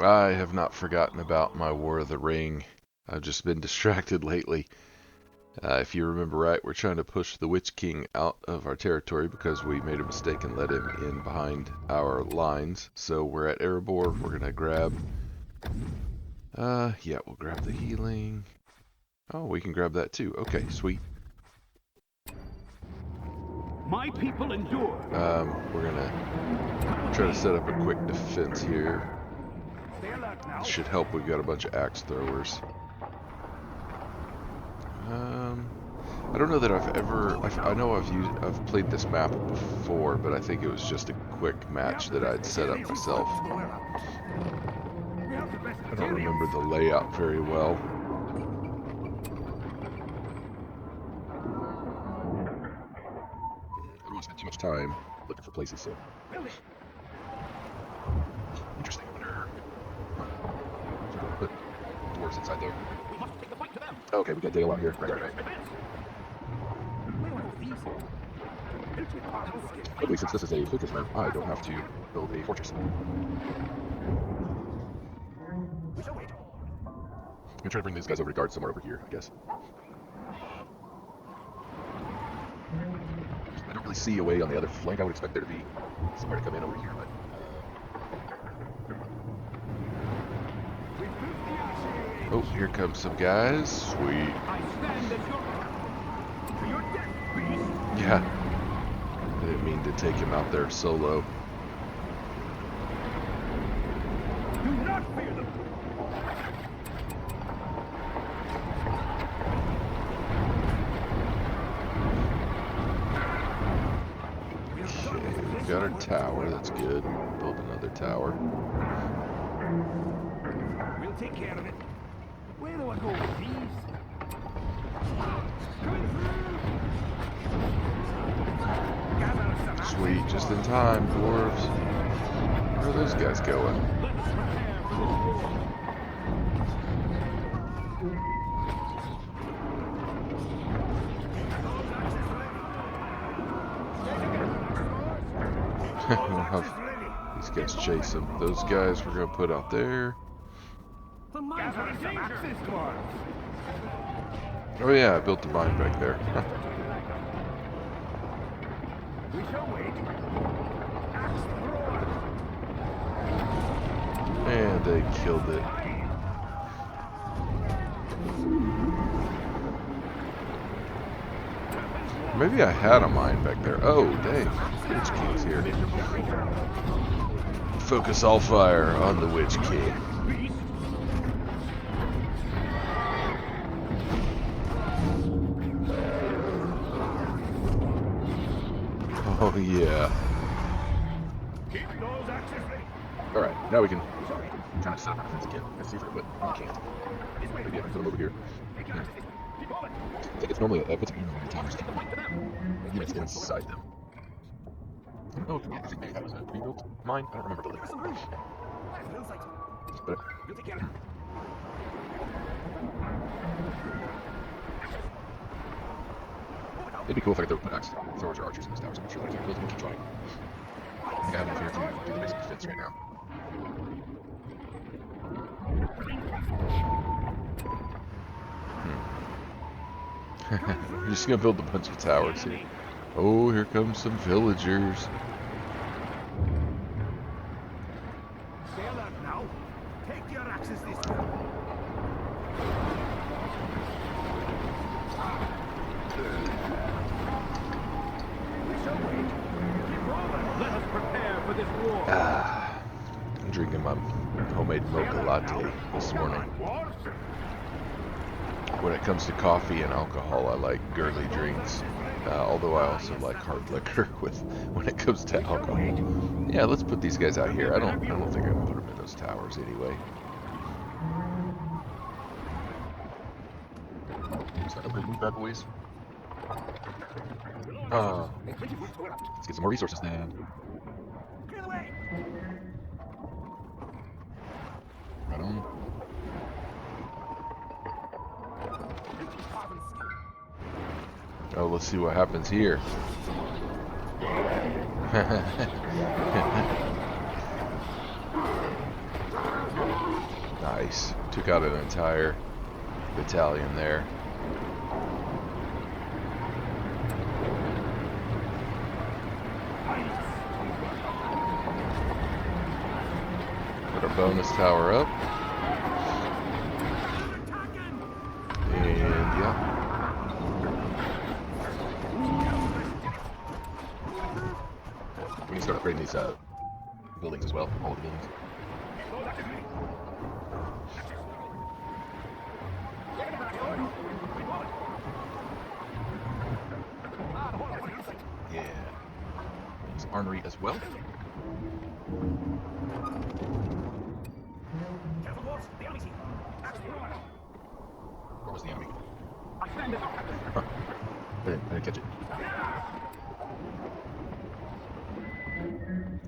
I have not forgotten about my War of the Ring. I've just been distracted lately. If you remember right, we're trying to push the Witch King out of our territory because we made a mistake and let him in behind our lines. So we're at Erebor. We're going to grab... yeah, we'll grab the healing. Oh, we can grab that too. Okay, sweet. My people endure. We're going to try to set up a quick defense here. This should help. We've got a bunch of axe throwers. I don't know that I've ever... I know I've played this map before, but I think it was just a quick match that I'd set up myself. I don't remember the layout very well. I don't want to spend too much time looking for places, so... Interesting. I wonder... If we're going to put dwarves inside there. Okay, we got Dale out here. Right. Luckily, since this is a focus map, I don't have to build a fortress. I'm gonna try to bring these guys over to guard somewhere over here, I guess. I don't really see a way on the other flank. I would expect there to be somewhere to come in over here, but... Oh, here comes some guys. Sweet. Yeah. I didn't mean to take him out there solo. Do not fear them. Okay, we've got our tower. That's good. Build another tower. We'll take care of it. Where do I go with these? Sweet, just in time, dwarves. Where are those guys going? We'll have these guys chase them. Those guys we're going to put out there. Oh yeah, I built the mine back there. And they killed it. Maybe I had a mine back there. Oh, dang. Witch King's here. Focus all fire on the Witch King. Oh, yeah. Alright, now we can kind of set up our defense again. Let's see if I can, but I can't. Maybe I can put them over here. I think it's normally puts them in the towers. Units inside them. Oh, I think maybe that was a pre-built mine. I don't remember building it. But it'd be cool if I could put axe throwers or archers in these towers. I'm sure that I can build them and keep trying. I think I have enough here to do the basic defense right now. I'm just gonna build a bunch of towers here. Oh, here comes some villagers. I'm drinking my homemade mocha latte this morning. When it comes to coffee and alcohol, I like girly drinks. Although I also like hard liquor when it comes to alcohol. Yeah, let's put these guys out here. I don't think I'm gonna put them in those towers anyway. Is that a big move, bad boys? Let's get some more resources then. Right on. Oh, let's see what happens here. Nice. Took out an entire battalion there. Put our bonus tower up. And yeah. We can start upgrading these buildings as well. All of the buildings. Yeah. Some armory as well. Where was the enemy? Huh. I didn't catch it.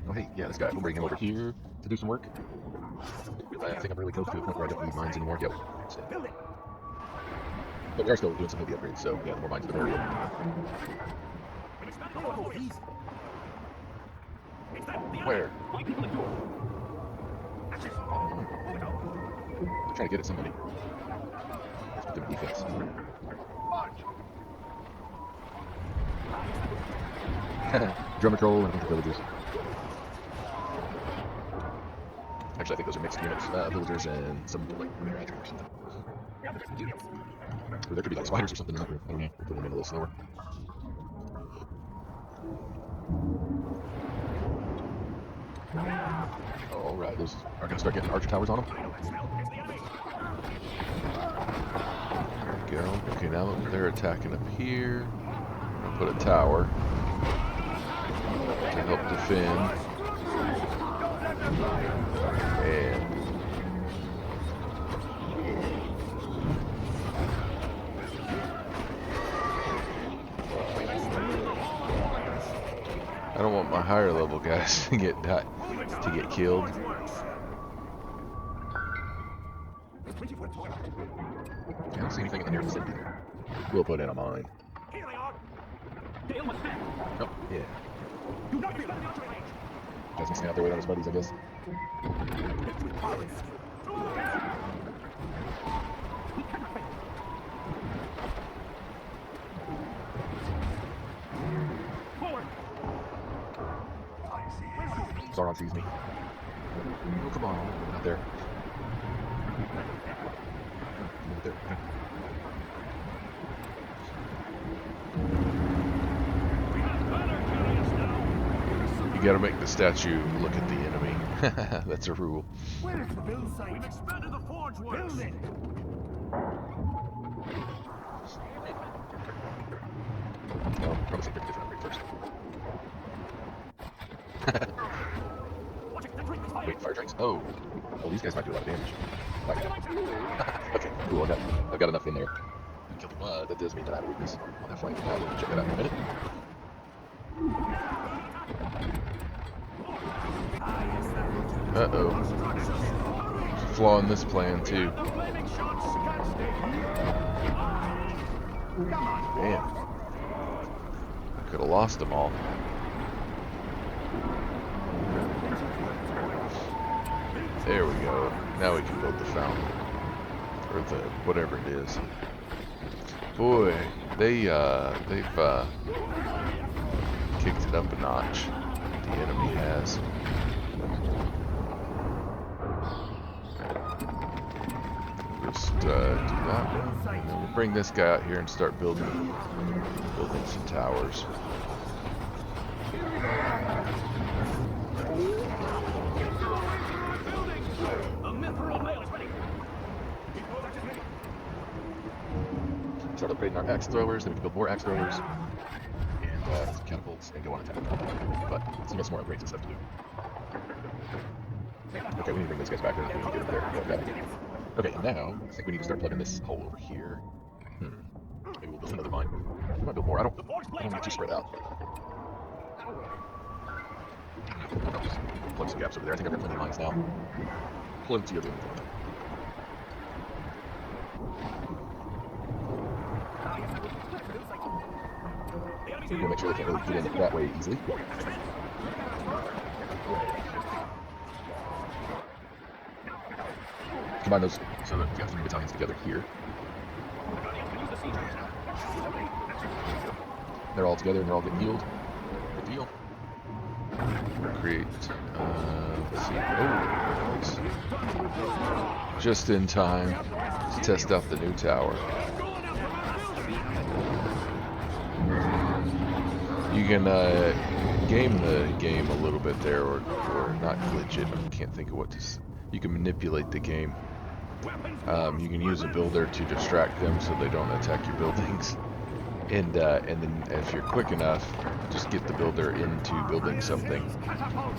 Oh hey, yeah, this guy. We'll bring him over here to do some work. I think I'm really close to a point where I don't need mines anymore. Yep. But we are still doing some heavy upgrades, so yeah, the more mines the merrier. Where? I'm trying to get at somebody. Let's put them in defense. Drummer troll and a bunch of villagers. Actually, I think those are mixed units. Villagers and some like magic or something. Or there could be like spiders or something in that room. I don't know. We'll put them in a little slower. Alright, those are going to start getting archer towers on them. There we go. Okay, now they're attacking up here. I'll put a tower to help defend. And I don't want my higher level guys to get killed. I don't see anything in the near vicinity. We'll put in a mine. Oh, yeah. Guys can stay out there without his buddies, I guess. Sauron sees me. Oh, come on. Out there. Out there. You gotta make the statue look at the enemy. That's a rule. Where's the build site? We've expanded the forge works. Build it. Well, probably say pick a different upgrade first. Wait, fire strikes? Oh, these guys might do a lot of damage. Okay, cool. I've got enough in there. Kill them. That does mean that I have a weakness on that flank. We'll check that out in a minute. Uh-oh. There's a flaw in this plan, too. Man. I could have lost them all. There we go. Now we can build the fountain. Or the whatever it is. Boy, they've kicked it up a notch. The enemy has. Just do that. We'll bring this guy out here and start building some towers. Start upgrading our axe throwers, then we can build more axe throwers and some catapults and go on attack. But some more upgrades and stuff to do. Okay, we need to bring those guys back there. We need to get up there. Okay, now I think we need to start plugging this hole over here. Maybe we'll build another mine. We might build more. I don't want to get too spread out. I'll just plug some gaps over there. I think I've got plenty of mines now. Plenty of them. We'll make sure they can't really get in that way easily. Okay, combine those so that you have 3 battalions together here. They're all together and they're all getting healed. Good deal. Create, let's see. Oh, just in time to test out the new tower. You can game the game a little bit there, or not glitch it. I can't think of what to. You can manipulate the game. You can use a builder to distract them so they don't attack your buildings. And then if you're quick enough, just get the builder into building something.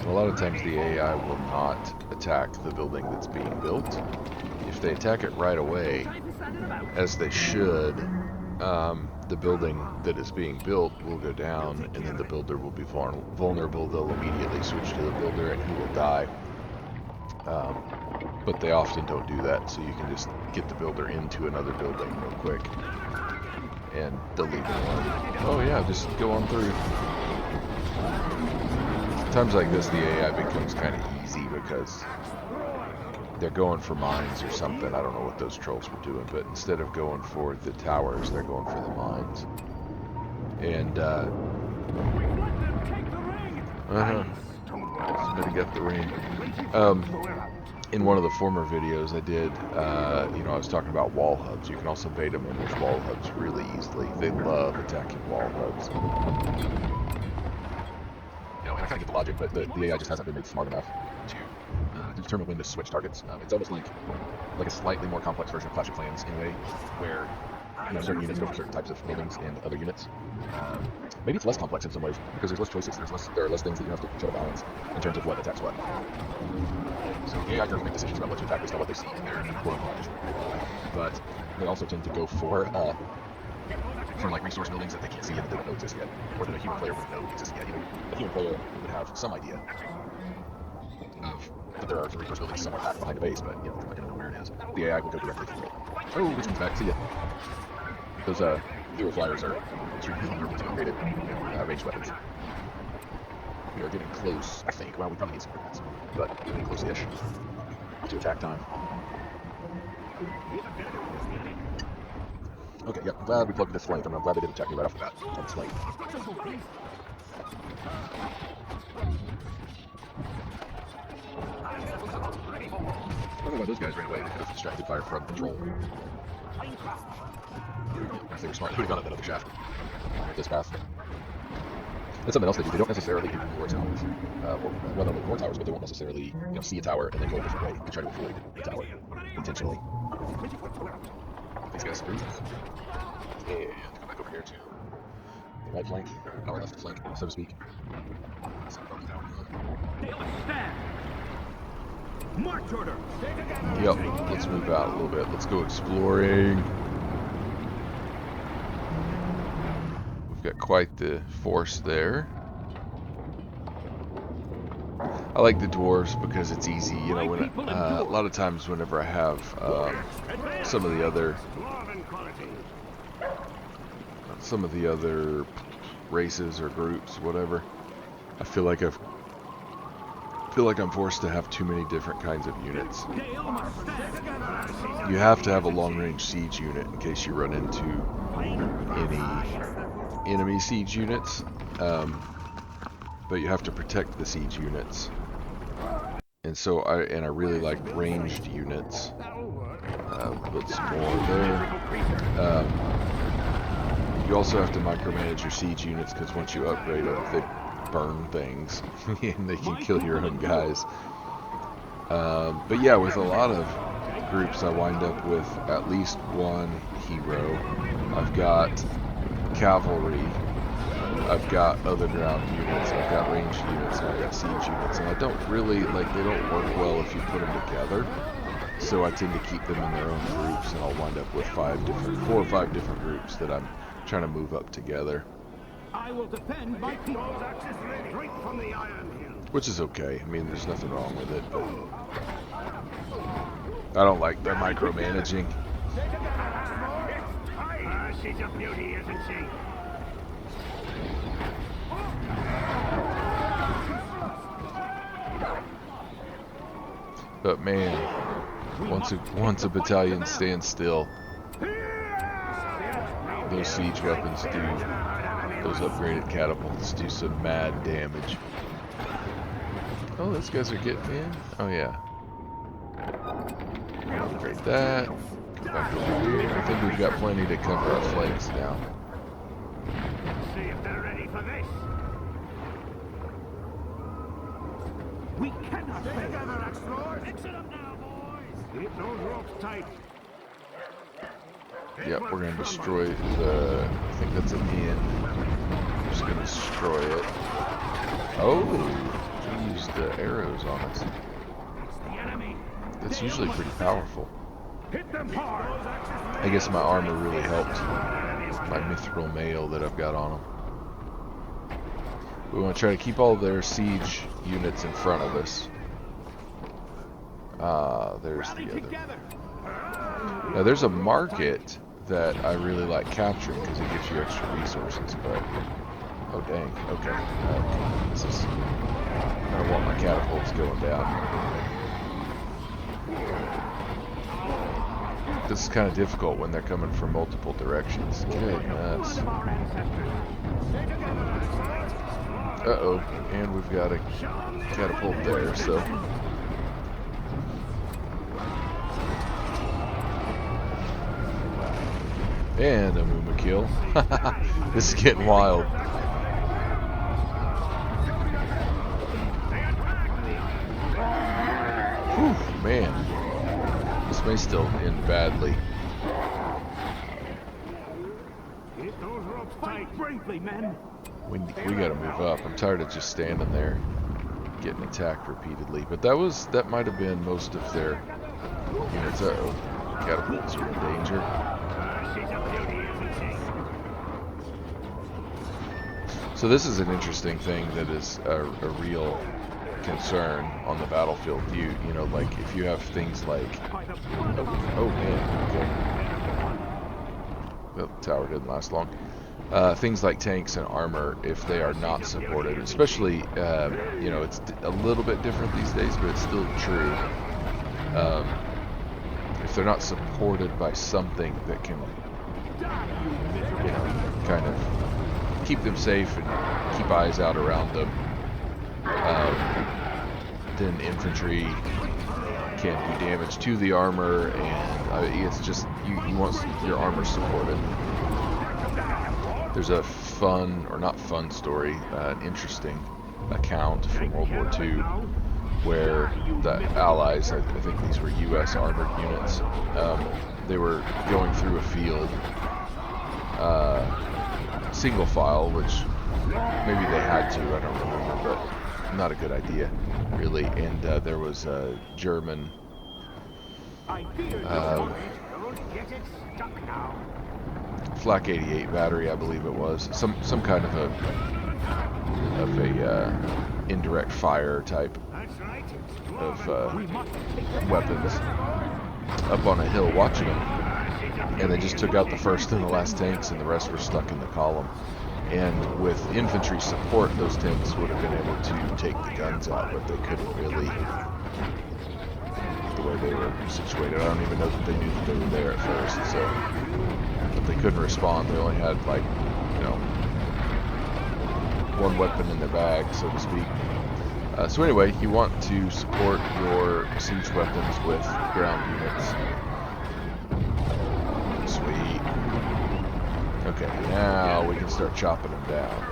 A lot of times the AI will not attack the building that's being built. If they attack it right away, as they should, the building that is being built will go down, and then the builder will be vulnerable. They'll immediately switch to the builder and he will die. But they often don't do that, so you can just get the builder into another building real quick and delete one. Oh yeah, just go on through. Times like this, the AI becomes kind of easy because they're going for mines or something. I don't know what those trolls were doing, but instead of going for the towers, they're going for the mines. And somebody got the ring. In one of the former videos I did, I was talking about wall hubs. You can also bait them in with wall hubs really easily. They love attacking wall hubs. And I kind of get the logic, but the AI just hasn't been made smart enough to determine when to switch targets. It's almost like a slightly more complex version of Clash of Clans in a way where certain units go for certain types of buildings and other units. Maybe it's less complex in some ways because there's less choices. There are less things that you have to try to balance in terms of what attacks what. So the AI doesn't make decisions about what to attack based on what they see in their quote-unquote. But they also tend to go for like resource buildings that they can't see and that they don't know exist yet, or that a human player wouldn't know exist yet. A human player would have some idea of that there are some resource buildings somewhere back behind a base, but they're not going to know where it is. The AI will go directly for it. Oh, which one's back? See ya. Those hero flyers are extremely vulnerable to upgraded ranged weapons. We are getting close, I think. Well, we probably need some grenades, but we're getting close-ish to attack time. Okay, yep, I'm glad we plugged this flank. I'm glad they didn't attack me right off the bat on this flank. I don't know why those guys ran away. They could have distracted fire from control. If they were smart, they would have gone up that other shaft. This path. That's something else they do. They don't necessarily do more towers. Well, they'll make more towers, but they won't necessarily see a tower and then go a different way to try to avoid the tower intentionally. These guys through. And go back over here to the right flank, our left flank, so to speak. March order. Yep, let's move out a little bit. Let's go exploring. We've got quite the force there. I like the dwarves because it's easy, when a lot of times whenever I have some of the other races or groups, whatever, I feel like I'm forced to have too many different kinds of units. You have to have a long-range siege unit in case you run into any enemy siege units, but you have to protect the siege units. And so I really like ranged units. Put some more there. You also have to micromanage your siege units because once you upgrade them, they burn things and they can kill your own guys. But yeah, with a lot of groups, I wind up with at least one hero. I've got cavalry. I've got other ground units, I've got ranged units, and I've got siege units, and I don't really, they don't work well if you put them together, so I tend to keep them in their own groups, and I'll wind up with 4 or 5 different groups that I'm trying to move up together. I will defend my people. Which is okay, I mean, there's nothing wrong with it, but I don't like their micromanaging. She's a beauty, isn't she? But man, Once a battalion stands still, those siege weapons do, those upgraded catapults do some mad damage. Oh, those guys are getting in? Oh yeah. Upgrade that. Go back over here. I think we've got plenty to cover our flanks now. See if they're ready for this. We cannot stay together, explorers. Mix it up now, boys. Keep those ropes tight. Yep, we're gonna destroy the. I think that's an inn. We're just gonna destroy it. Oh, we used the arrows on us. That's usually pretty powerful. Hit them hard. I guess my armor really helped. My mithril mail that I've got on them. We want to try to keep all their siege units in front of us. There's the other. Now there's a market that I really like capturing because it gives you extra resources, but oh dang, okay. This is, I don't want my catapults going down. This is kind of difficult when they're coming from multiple directions. Goodness. Uh-oh, and we've got a catapult there, so. And a Muma kill. This is getting wild. Whew, man. This may still end badly. Fight bravely, men. We gotta move up. I'm tired of just standing there, getting attacked repeatedly. But that might have been most of their units. Uh-oh. Catapults are in danger. So this is an interesting thing that is a real concern on the battlefield. You know, like if you have things like oh man, okay. The tower didn't last long. Things like tanks and armor, if they are not supported, especially you know, it's a little bit different these days, but it's still true. If they're not supported by something that can, you know, kind of keep them safe and keep eyes out around them, then infantry can do damage to the armor, and it's just you want your armor supported. There's a fun, or not fun story, an interesting account from World War II where the Allies, I think these were US armored units, they were going through a field, single file, which maybe they had to, I don't remember, but not a good idea, really. And there was a German Flak 88 battery, I believe it was, some kind of a indirect fire type of weapons up on a hill watching them, and they just took out the first and the last tanks, and the rest were stuck in the column. And with infantry support, those tanks would have been able to take the guns out, but they couldn't really, the way they were situated. I don't even know that they knew that they were there at first, so, but they couldn't respond. They only had, like, you know, one weapon in their bag, so to speak. So anyway, you want to support your siege weapons with ground units. Sweet. Okay, now we can start chopping them down.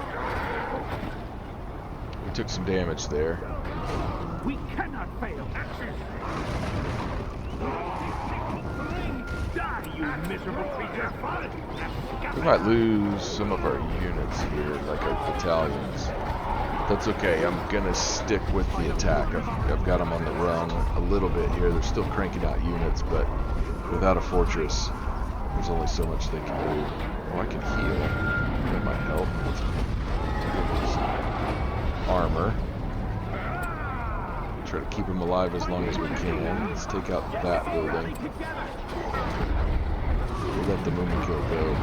We took some damage there. We cannot fail. Die, you miserable creature. We might lose some of our units here, like our battalions. That's okay, I'm gonna stick with the attack. I've got them on the run a little bit here. They're still cranking out units, but without a fortress, there's only so much they can do. Oh, I can heal. That might help. Let's give them some armor. Try to keep them alive as long as we can. Let's take out that building. We'll let the Muma kill go.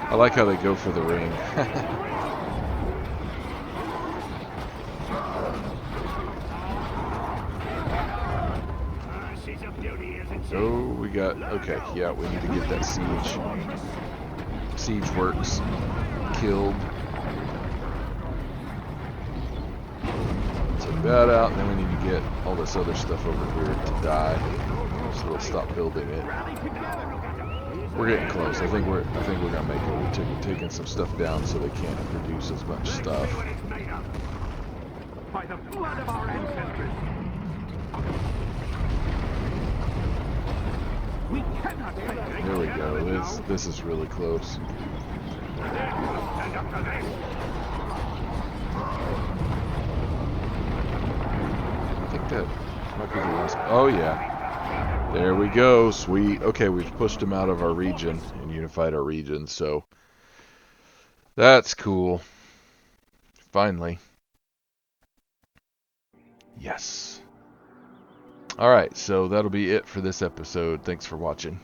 I like how they go for the ring. She's a beauty, isn't she? Oh, we got, okay, yeah, we need to get that siege works killed. Take that out, and then we need to get all this other stuff over here to die. So let's stop building it. We're getting close. I think we're gonna make it. We're taking some stuff down so they can't produce as much stuff. By the blood of our ancestors. We cannot fail. There we go. This is really close. Stand up to this. I think that might be the last. Oh yeah. There we go. Sweet. Okay, we've pushed him out of our region and unified our region, so that's cool. Finally. Yes. Alright, so that'll be it for this episode. Thanks for watching.